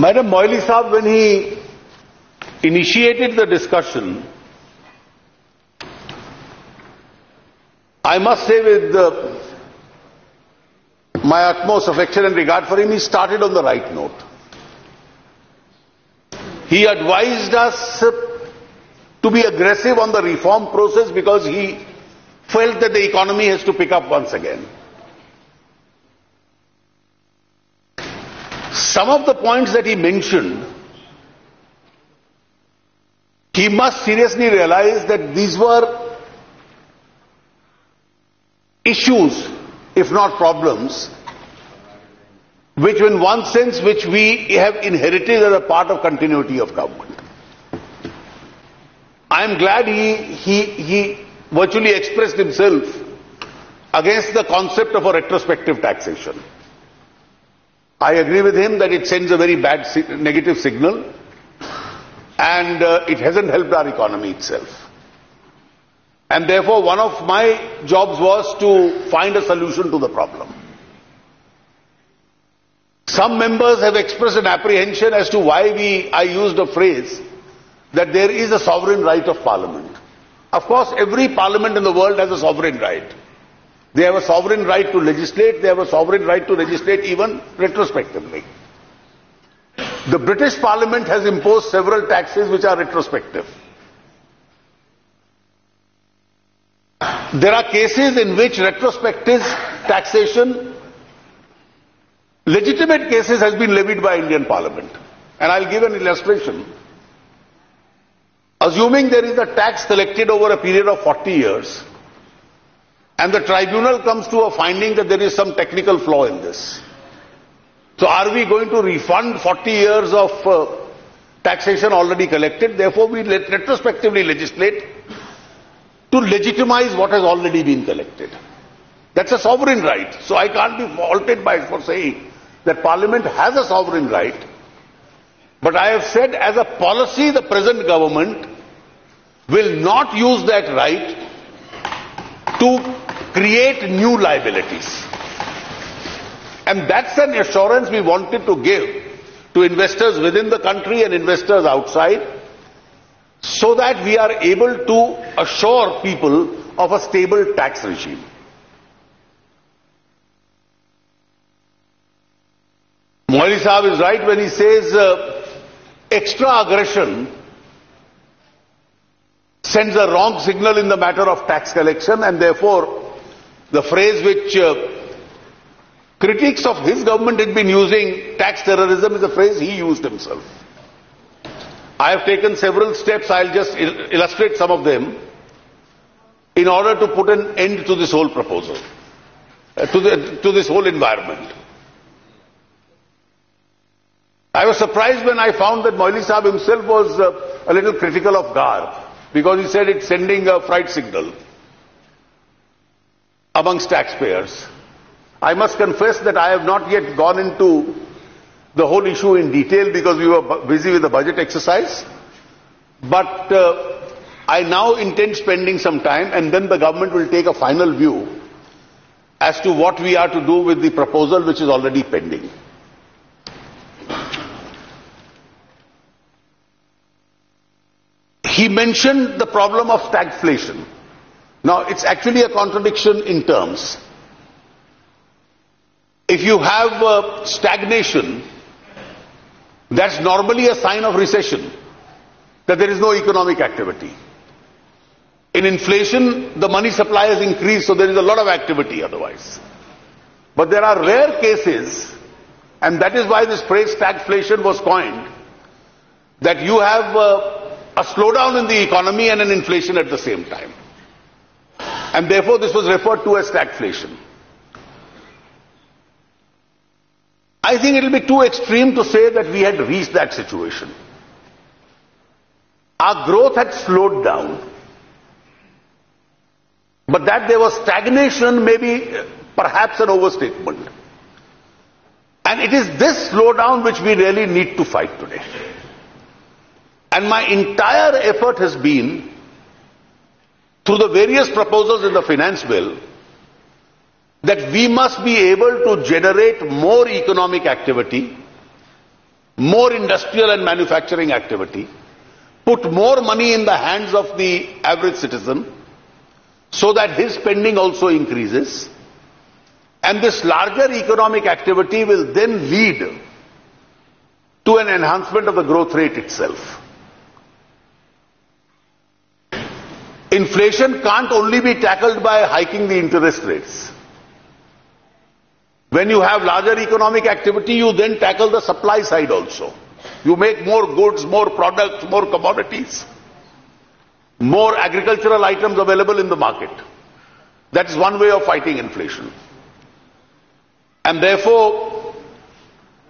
Madam Moily Saab, when he initiated the discussion, I must say with my utmost affection and regard for him, he started on the right note. He advised us to be aggressive on the reform process because he felt that the economy has to pick up once again. Some of the points that he mentioned, he must seriously realize that these were issues, if not problems, which in one sense which we have inherited as a part of continuity of government. I am glad he virtually expressed himself against the concept of a retrospective taxation. I agree with him that it sends a very bad negative signal and it hasn't helped our economy itself. And therefore one of my jobs was to find a solution to the problem. Some members have expressed an apprehension as to why I used a phrase that there is a sovereign right of parliament. Of course, every parliament in the world has a sovereign right. They have a sovereign right to legislate, they have a sovereign right to legislate even retrospectively. The British Parliament has imposed several taxes which are retrospective. There are cases in which retrospective taxation, legitimate cases, has been levied by Indian Parliament. And I'll give an illustration. Assuming there is a tax collected over a period of 40 years, and the tribunal comes to a finding that there is some technical flaw in this. So are we going to refund 40 years of taxation already collected? Therefore we retrospectively legislate to legitimize what has already been collected. That's a sovereign right. So I can't be faulted for saying that Parliament has a sovereign right. But I have said as a policy the present government will not use that right to create new liabilities. And that's an assurance we wanted to give to investors within the country and investors outside, so that we are able to assure people of a stable tax regime. Moily Saab is right when he says extra aggression sends a wrong signal in the matter of tax collection, and therefore the phrase which critics of his government had been using, tax terrorism, is a phrase he used himself. I have taken several steps, I'll just illustrate some of them, in order to put an end to this whole proposal, to this whole environment. I was surprised when I found that Moily Saab himself was a little critical of GAR, because he said it's sending a fright signal amongst taxpayers. I must confess that I have not yet gone into the whole issue in detail because we were busy with the budget exercise. But I now intend spending some time, and then the government will take a final view as to what we are to do with the proposal which is already pending. He mentioned the problem of stagflation. Now, it's actually a contradiction in terms. If you have stagnation, that's normally a sign of recession, that there is no economic activity. In inflation, the money supply has increased, so there is a lot of activity otherwise. But there are rare cases, and that is why this phrase stagflation was coined, that you have a slowdown in the economy and an inflation at the same time. And therefore this was referred to as stagflation. I think it will be too extreme to say that we had reached that situation. Our growth had slowed down. But that there was stagnation may be perhaps an overstatement. And it is this slowdown which we really need to fight today. And my entire effort has been, through the various proposals in the finance bill, that we must be able to generate more economic activity more industrial and manufacturing activity, put more money in the hands of the average citizen so that his spending also increases, and this larger economic activity will then lead to an enhancement of the growth rate itself. Inflation can't only be tackled by hiking the interest rates. When you have larger economic activity, you then tackle the supply side also. You make more goods, more products, more commodities, more agricultural items available in the market. That is one way of fighting inflation. And therefore,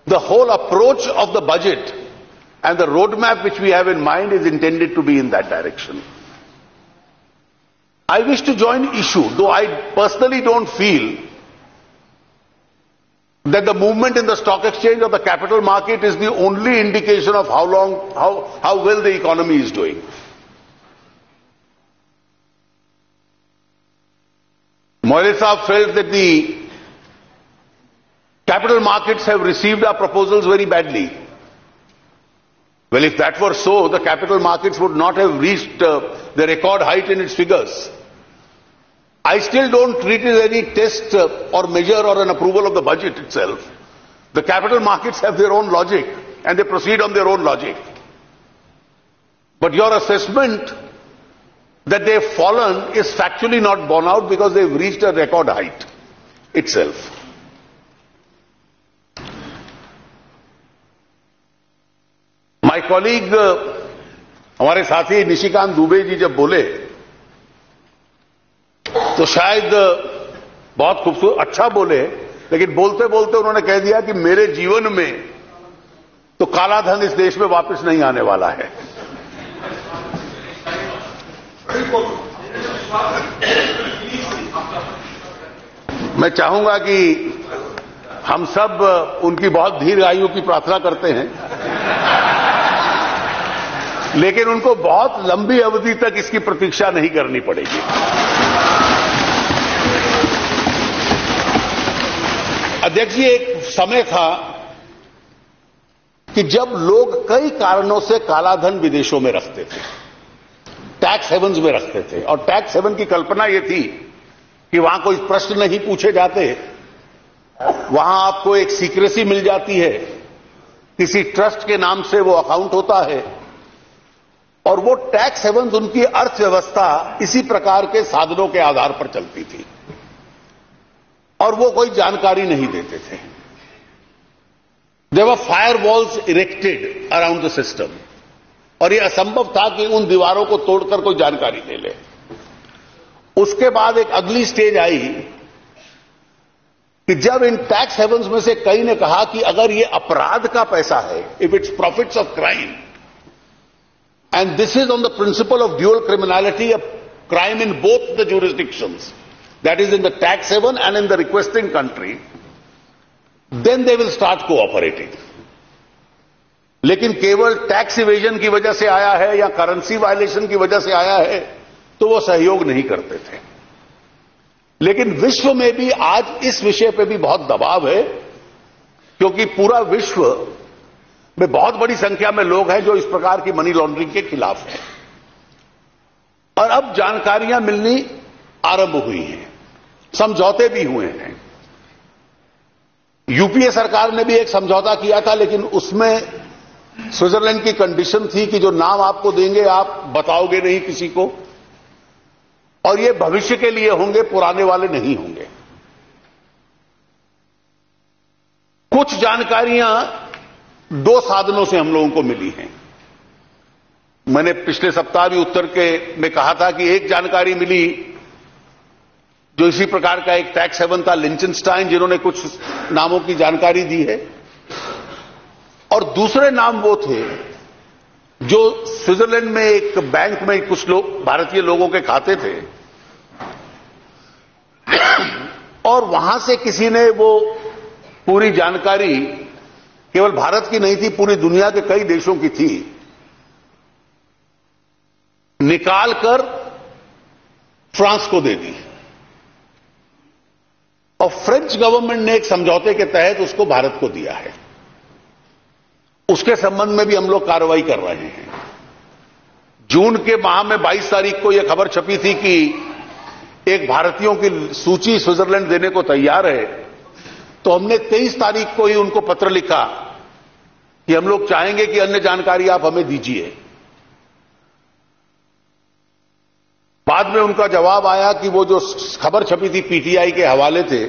the whole approach of the budget and the roadmap which we have in mind is intended to be in that direction. I wish to join issue, though I personally don't feel that the movement in the stock exchange or the capital market is the only indication of how well the economy is doing. Mallya Sahab felt that the capital markets have received our proposals very badly. Well, if that were so, the capital markets would not have reached the record height in its figures. I still don't treat it as any test or measure or an approval of the budget itself. The capital markets have their own logic and they proceed on their own logic. But your assessment that they've fallen is factually not borne out because they've reached a record height itself. My colleague, हमारे साथी निशिकांत दुबे जी जब बोले तो शायद बहुत खूबसूरत अच्छा बोले, लेकिन बोलते बोलते उन्होंने कह दिया कि मेरे जीवन में तो काला धन इस देश में वापस नहीं आने वाला है। मैं चाहूंगा कि हम सब उनकी बहुत दीर्घ आयु की प्रार्थना करते हैं, लेकिन उनको बहुत लंबी अवधि तक इसकी प्रतीक्षा नहीं करनी पड़ेगी। अध्यक्ष जी, एक समय था कि जब लोग कई कारणों से कालाधन विदेशों में रखते थे, टैक्स हेवन्स में रखते थे, और टैक्स हेवन की कल्पना यह थी कि वहां कोई प्रश्न नहीं पूछे जाते, वहां आपको एक सीक्रेसी मिल जाती है, किसी ट्रस्ट के नाम से वो अकाउंट होता है, और वो टैक्स हेवन्स उनकी अर्थव्यवस्था इसी प्रकार के साधनों के आधार पर चलती थी और वो कोई जानकारी नहीं देते थे। There were fire walls erected around the system, और यह असंभव था कि उन दीवारों को तोड़कर कोई जानकारी ले ले। उसके बाद एक अगली स्टेज आई कि जब इन टैक्स हेवन्स में से कई ने कहा कि अगर ये अपराध का पैसा है, if it's profits of crime, and this is on the principle of dual criminality, a crime in both the jurisdictions, that is in the tax haven and in the requesting country, then they will start cooperating. लेकिन केवल tax evasion की वजह से आया है या currency violation की वजह से आया है तो वो सहयोग नहीं करते थे। लेकिन विश्व में भी आज इस विषय पे भी बहुत दबाव है, क्योंकि पूरा विश्व में बहुत बड़ी संख्या में लोग हैं जो इस प्रकार की मनी लॉन्ड्रिंग के खिलाफ हैं, और अब जानकारियां मिलनी आरंभ हुई हैं, समझौते भी हुए हैं। यूपीए सरकार ने भी एक समझौता किया था, लेकिन उसमें स्विट्जरलैंड की कंडीशन थी कि जो नाम आपको देंगे आप बताओगे नहीं किसी को, और ये भविष्य के लिए होंगे, पुराने वाले नहीं होंगे। कुछ जानकारियां दो साधनों से हम लोगों को मिली हैं। मैंने पिछले सप्ताह भी उत्तर में कहा था कि एक जानकारी मिली जो इसी प्रकार का एक टैक्स हेवन था, लिंचनस्टाइन, जिन्होंने कुछ नामों की जानकारी दी है, और दूसरे नाम वो थे जो स्विट्जरलैंड में एक बैंक में कुछ लोग भारतीय लोगों के खाते थे, और वहां से किसी ने वो पूरी जानकारी केवल भारत की नहीं थी, पूरी दुनिया के कई देशों की थी, निकालकर फ्रांस को दे दी, और फ्रेंच गवर्नमेंट ने एक समझौते के तहत उसको भारत को दिया है। उसके संबंध में भी हम लोग कार्रवाई कर रहे हैं। जून के माह में 22 तारीख को यह खबर छपी थी कि एक भारतीयों की सूची स्विट्जरलैंड देने को तैयार है, तो हमने 23 तारीख को ही उनको पत्र लिखा कि हम लोग चाहेंगे कि अन्य जानकारी आप हमें दीजिए। बाद में उनका जवाब आया कि वो जो खबर छपी थी पीटीआई के हवाले थे,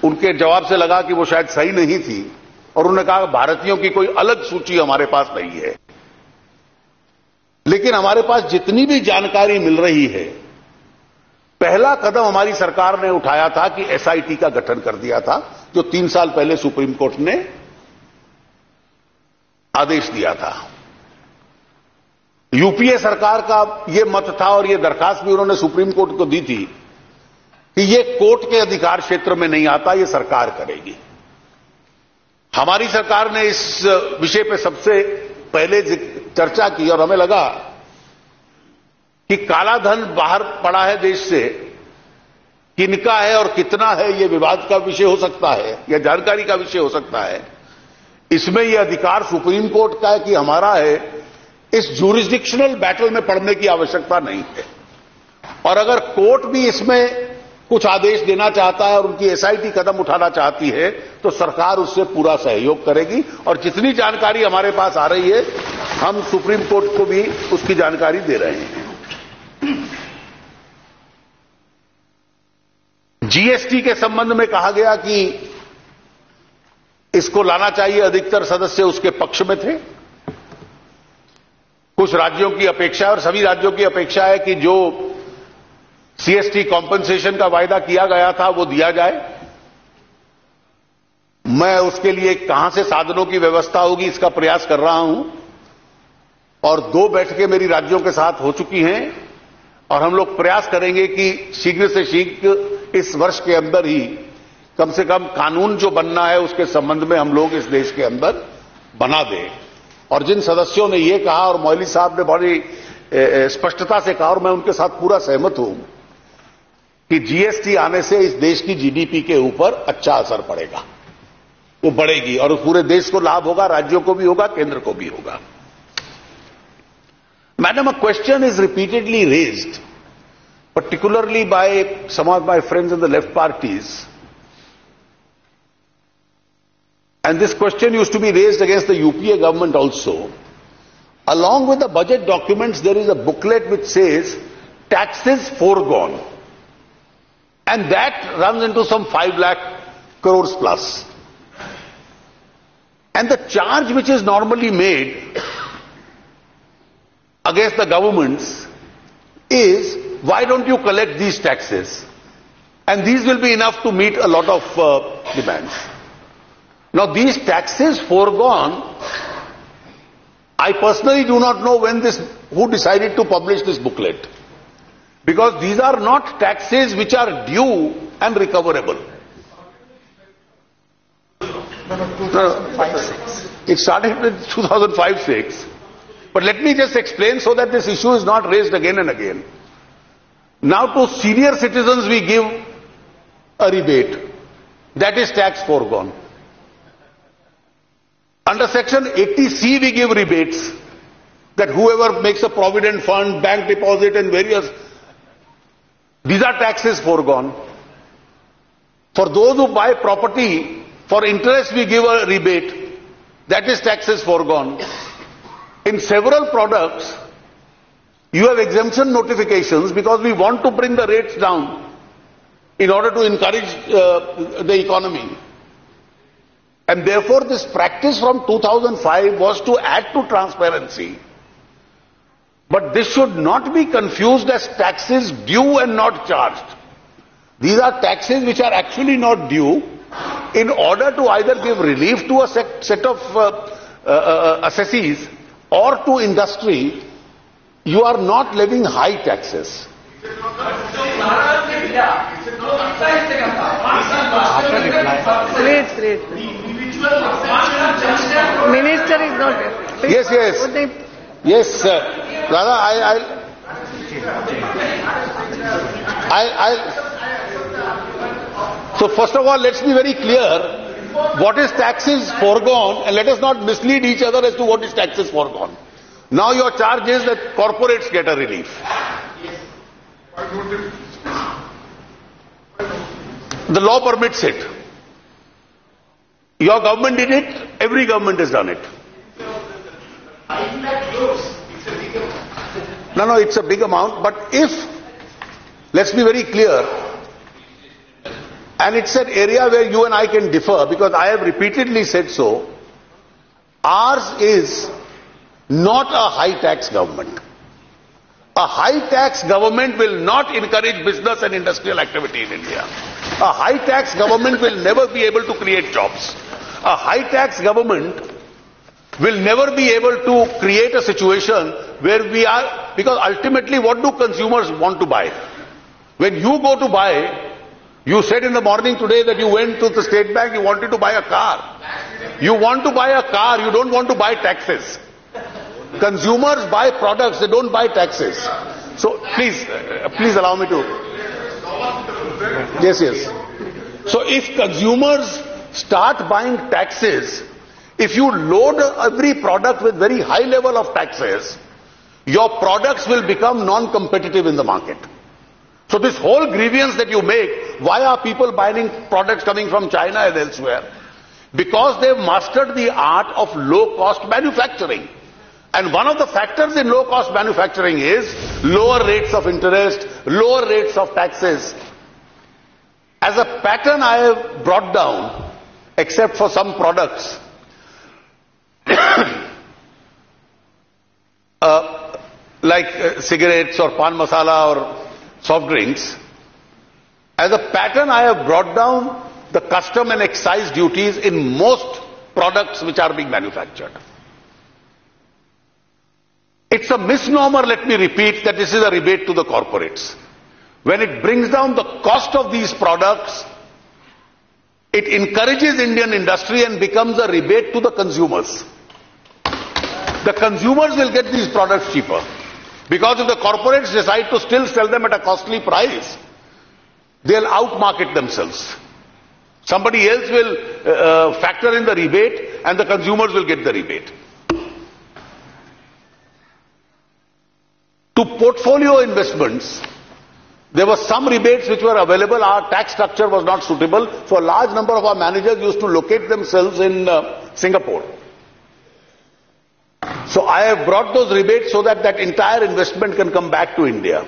उनके जवाब से लगा कि वो शायद सही नहीं थी, और उन्होंने कहा भारतीयों की कोई अलग सूची हमारे पास नहीं है। लेकिन हमारे पास जितनी भी जानकारी मिल रही है, पहला कदम हमारी सरकार ने उठाया था कि एसआईटी का गठन कर दिया था, जो 3 साल पहले सुप्रीम कोर्ट ने आदेश दिया था। यूपीए सरकार का यह मत था और यह दरखास्त भी उन्होंने सुप्रीम कोर्ट को दी थी कि यह कोर्ट के अधिकार क्षेत्र में नहीं आता, यह सरकार करेगी। हमारी सरकार ने इस विषय पर सबसे पहले चर्चा की और हमें लगा कि काला धन बाहर पड़ा है देश से, किनका है और कितना है, यह विवाद का विषय हो सकता है या जानकारी का विषय हो सकता है। इसमें यह अधिकार सुप्रीम कोर्ट का है कि हमारा है, इस ज्यूरिसडिक्शनल बैटल में पड़ने की आवश्यकता नहीं है। और अगर कोर्ट भी इसमें कुछ आदेश देना चाहता है और उनकी एसआईटी कदम उठाना चाहती है, तो सरकार उससे पूरा सहयोग करेगी। और जितनी जानकारी हमारे पास आ रही है, हम सुप्रीम कोर्ट को भी उसकी जानकारी दे रहे हैं। जीएसटी के संबंध में कहा गया कि इसको लाना चाहिए, अधिकतर सदस्य उसके पक्ष में थे। कुछ राज्यों की अपेक्षा और सभी राज्यों की अपेक्षा है कि जो सीएसटी कॉम्पनसेशन का वायदा किया गया था वो दिया जाए। मैं उसके लिए कहां से साधनों की व्यवस्था होगी इसका प्रयास कर रहा हूं, और 2 बैठकें मेरी राज्यों के साथ हो चुकी हैं, और हम लोग प्रयास करेंगे कि शीघ्र से शीघ्र इस वर्ष के अंदर ही कम से कम कानून जो बनना है उसके संबंध में हम लोग इस देश के अंदर बना दें। और जिन सदस्यों ने ये कहा, और मौली साहब ने बड़ी स्पष्टता से कहा और मैं उनके साथ पूरा सहमत हूं, कि जीएसटी आने से इस देश की जीडीपी के ऊपर अच्छा असर पड़ेगा, वो बढ़ेगी और पूरे देश को लाभ होगा, राज्यों को भी होगा, केंद्र को भी होगा। Madam, a question is repeatedly raised, particularly by some of my friends in the left parties. And this question used to be raised against the UPA government also. Along with the budget documents, there is a booklet which says taxes foregone. And that runs into some 5 lakh crores plus. And the charge which is normally made against the governments is, why don't you collect these taxes? And these will be enough to meet a lot of demands. Now these taxes foregone, I personally do not know who decided to publish this booklet. Because these are not taxes which are due and recoverable. It started with 2005-06. But let me just explain so that this issue is not raised again and again. Now to senior citizens we give a rebate. That is tax foregone. Under section 80C we give rebates. That whoever makes a provident fund, bank deposit and various, these are taxes foregone. For those who buy property, for interest we give a rebate. That is taxes foregone. In several products, you have exemption notifications because we want to bring the rates down in order to encourage the economy. And therefore, this practice from 2005 was to add to transparency. But this should not be confused as taxes due and not charged. These are taxes which are actually not due in order to either give relief to a set of assessees or to industry. You are not levying high taxes. Great. Minister is not there. Yes, sir. Rather, so first of all, let's be very clear what is taxes foregone, and let us not mislead each other as to what is taxes foregone. Now your charge is that corporates get a relief. The law permits it. Your government did it, every government has done it. No, it's a big amount, but if, let's be very clear, and it's an area where you and I can differ, because I have repeatedly said so, ours is not a high-tax government. A high-tax government will not encourage business and industrial activity in India. A high-tax government will never be able to create jobs. A high-tax government will never be able to create a situation where we are, because ultimately what do consumers want to buy? When you go to buy, you said in the morning today that you went to the State Bank, you wanted to buy a car. You want to buy a car, you don't want to buy taxes. Consumers buy products, they don't buy taxes. So please allow me to. Yes. So if consumers start buying taxes, if you load every product with very high level of taxes, your products will become non-competitive in the market. So this whole grievance that you make, why are people buying products coming from China and elsewhere? Because they've mastered the art of low-cost manufacturing. And one of the factors in low-cost manufacturing is lower rates of interest, lower rates of taxes. As a pattern I have brought down, except for some products, like cigarettes or pan masala or soft drinks, as a pattern I have brought down the custom and excise duties in most products which are being manufactured. It's a misnomer, let me repeat, that this is a rebate to the corporates. When it brings down the cost of these products, it encourages Indian industry and becomes a rebate to the consumers. The consumers will get these products cheaper. Because if the corporates decide to still sell them at a costly price, they'll outmarket themselves. Somebody else will factor in the rebate and the consumers will get the rebate. To portfolio investments, there were some rebates which were available. Our tax structure was not suitable, so a large number of our managers used to locate themselves in Singapore. So I have brought those rebates so that that entire investment can come back to India.